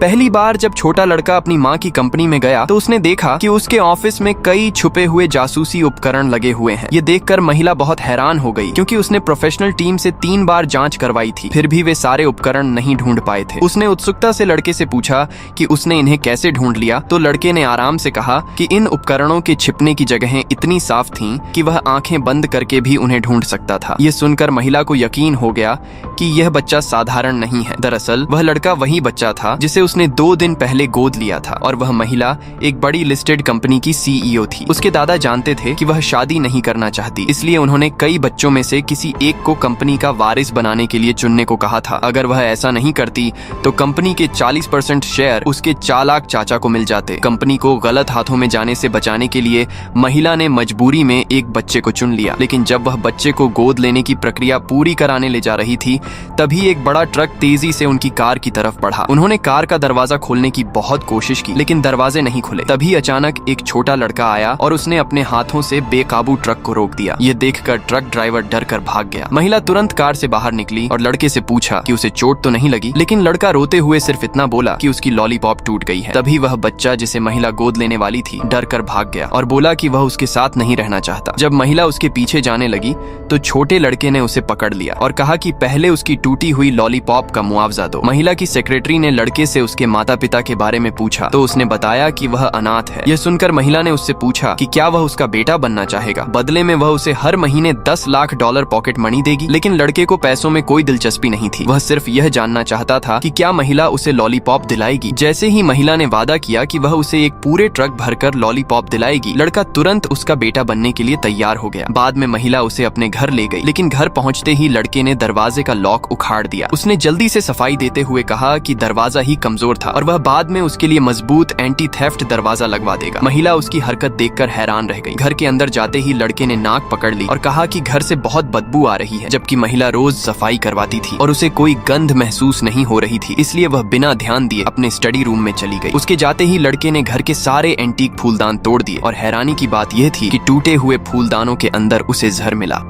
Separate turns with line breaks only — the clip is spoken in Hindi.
पहली बार जब छोटा लड़का अपनी माँ की कंपनी में गया तो उसने देखा कि उसके ऑफिस में कई छुपे हुए जासूसी उपकरण लगे हुए हैं। ये देखकर महिला बहुत हैरान हो गई, क्योंकि उसने प्रोफेशनल टीम से 3 बार जांच करवाई थी, फिर भी वे सारे उपकरण नहीं ढूंढ पाए थे। उसने उत्सुकता से लड़के से पूछा कि उसने इन्हें कैसे ढूंढ लिया, तो लड़के ने आराम से कहा कि इन उपकरणों के छिपने की जगहें इतनी साफ थीं कि वह आंखें बंद करके भी उन्हें ढूंढ सकता था। ये सुनकर महिला को यकीन हो गया कि यह बच्चा साधारण नहीं है। दरअसल वह लड़का वही बच्चा था जिसे उसने 2 दिन पहले गोद लिया था, और वह महिला एक बड़ी लिस्टेड कंपनी की सीईओ थी। उसके दादा जानते थे कि वह शादी नहीं करना चाहती, इसलिए उन्होंने कई बच्चों में से किसी एक को कंपनी का वारिस बनाने के लिए चुनने को कहा था। अगर वह ऐसा नहीं करती तो कंपनी के 40% शेयर उसके चालाक चाचा को मिल जाते। कंपनी को गलत हाथों में जाने से बचाने के लिए महिला ने मजबूरी में एक बच्चे को चुन लिया, लेकिन जब वह बच्चे को गोद लेने की प्रक्रिया पूरी कराने ले जा रही थी, तभी एक बड़ा ट्रक तेजी से उनकी कार की तरफ बढ़ा। उन्होंने कार का दरवाजा खोलने की बहुत कोशिश की, लेकिन दरवाजे नहीं खुले। तभी अचानक एक छोटा लड़का आया और उसने अपने हाथों से बेकाबू ट्रक को रोक दिया। ये देखकर ट्रक ड्राइवर डर कर भाग गया। महिला तुरंत कार से बाहर निकली और लड़के से पूछा कि उसे चोट तो नहीं लगी, लेकिन लड़का रोते हुए सिर्फ इतना बोला कि उसकी लॉलीपॉप टूट गई है। तभी वह बच्चा जिसे महिला गोद लेने वाली थी डर कर भाग गया और बोला कि वह उसके साथ नहीं रहना चाहता। जब महिला उसके पीछे जाने लगी तो छोटे लड़के ने उसे पकड़ लिया और कहा कि पहले उसकी टूटी हुई लॉलीपॉप का मुआवजा दो। महिला की सेक्रेटरी ने लड़के से उसके माता पिता के बारे में पूछा तो उसने बताया कि वह अनाथ है। यह सुनकर महिला ने उससे पूछा कि क्या वह उसका बेटा बनना चाहेगा। बदले में वह उसे हर महीने $10 लाख पॉकेट मनी देगी, लेकिन लड़के को पैसों में कोई दिलचस्पी नहीं थी। वह सिर्फ यह जानना चाहता था कि क्या महिला उसे लॉलीपॉप दिलाएगी। जैसे ही महिला ने वादा किया कि वह उसे एक पूरे ट्रक भरकर लॉलीपॉप दिलाएगी, लड़का तुरंत उसका बेटा बनने के लिए तैयार हो गया। बाद में महिला उसे अपने घर ले गई, लेकिन घर पहुंचते ही लड़के ने दरवाजे का लॉक उखाड़ दिया। उसने जल्दी से सफाई देते हुए कहा कि दरवाजा ही कमजोर था और वह बाद में उसके लिए मजबूत एंटी थेफ्ट दरवाजा लगवा देगा। महिला उसकी हरकत देखकर हैरान रह गई। घर के अंदर जाते ही लड़के ने नाक पकड़ ली और कहा कि घर से बहुत बदबू आ रही है, जबकि महिला रोज सफाई करवाती थी और उसे कोई गंध महसूस नहीं हो रही थी। इसलिए वह बिना ध्यान दिए अपने स्टडी रूम में चली गई। उसके जाते ही लड़के ने घर के सारे एंटीक फूलदान तोड़ दिए और हैरानी की बात यह थी कि टूटे हुए फूलदानों के अंदर उसे जहर मिला।